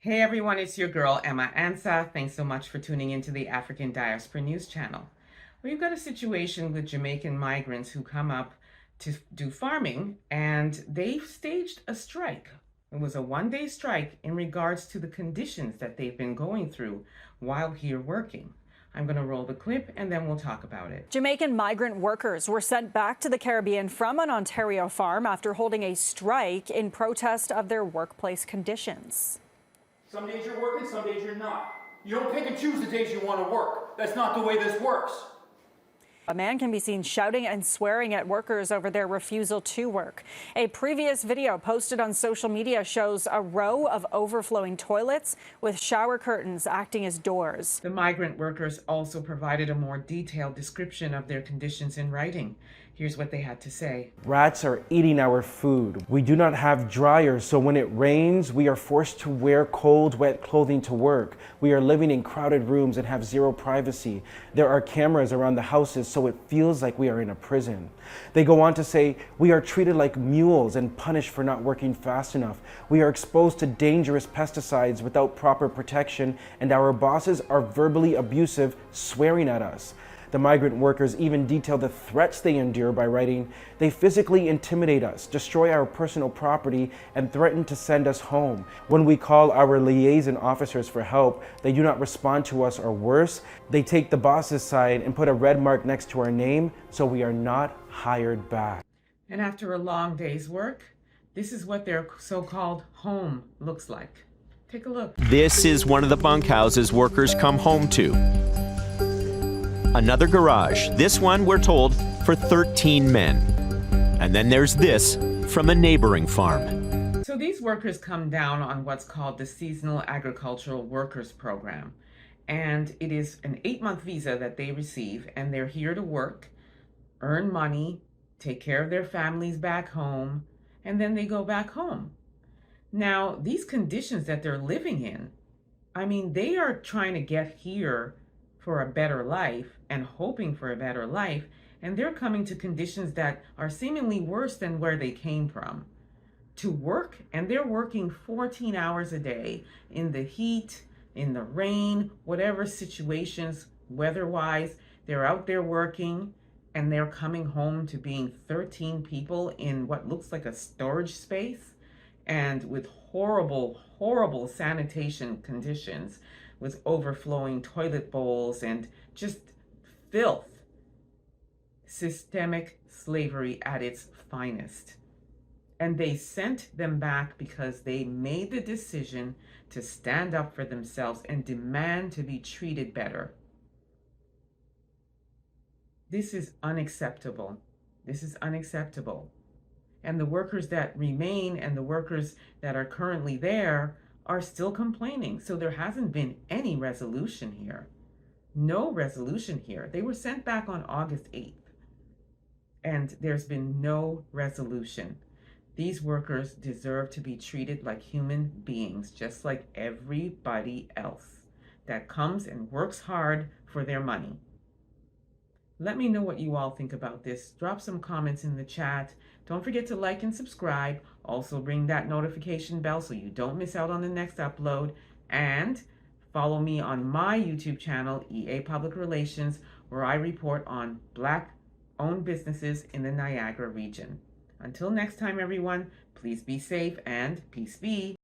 Hey everyone, it's your girl Emma Ansah. Thanks so much for tuning into the African Diaspora News Channel. We've got a situation with Jamaican migrants who come up to do farming, and they've staged a strike. It was a one-day strike in regards to the conditions that they've been going through while here working. I'm going to roll the clip and then we'll talk about it. Jamaican migrant workers were sent back to the Caribbean from an Ontario farm after holding a strike in protest of their workplace conditions. Some days you're working, some days you're not. You don't pick and choose the days you want to work. That's not the way this works. A man can be seen shouting and swearing at workers over their refusal to work. A previous video posted on social media shows a row of overflowing toilets with shower curtains acting as doors. The migrant workers also provided a more detailed description of their conditions in writing. Here's what they had to say. Rats are eating our food. We do not have dryers, so when it rains, we are forced to wear cold, wet clothing to work. We are living in crowded rooms and have zero privacy. There are cameras around the houses, so it feels like we are in a prison. They go on to say, we are treated like mules and punished for not working fast enough. We are exposed to dangerous pesticides without proper protection, and our bosses are verbally abusive, swearing at us. The migrant workers even detail the threats they endure by writing, they physically intimidate us, destroy our personal property, and threaten to send us home. When we call our liaison officers for help, they do not respond to us, or worse, they take the boss's side and put a red mark next to our name, so we are not hired back. And after a long day's work, this is what their so-called home looks like. Take a look. This is one of the bunkhouses workers come home to. Another garage, this one, we're told, for 13 men. And then there's this from a neighboring farm. So these workers come down on what's called the Seasonal Agricultural Workers Program. And it is an 8-month visa that they receive, and they're here to work, earn money, take care of their families back home, and then they go back home. Now, these conditions that they're living in, I mean, they are trying to get here for a better life and hoping for a better life, and they're coming to conditions that are seemingly worse than where they came from to work, and they're working 14 hours a day in the heat, in the rain, whatever situations, weather-wise, they're out there working, and they're coming home to being 13 people in what looks like a storage space, and with horrible sanitation conditions, with overflowing toilet bowls and just filth. Systemic slavery at its finest. And they sent them back because they made the decision to stand up for themselves and demand to be treated better. This is unacceptable. This is unacceptable. And the workers that remain and the workers that are currently there are still complaining. So there hasn't been any resolution here. No resolution here. They were sent back on August 8th. And there's been no resolution. These workers deserve to be treated like human beings, just like everybody else that comes and works hard for their money. Let me know what you all think about this. Drop some comments in the chat. Don't forget to like and subscribe. Also ring that notification bell so you don't miss out on the next upload. And follow me on my YouTube channel, EA Public Relations, where I report on Black-owned businesses in the Niagara region. Until next time, everyone, please be safe and peace be.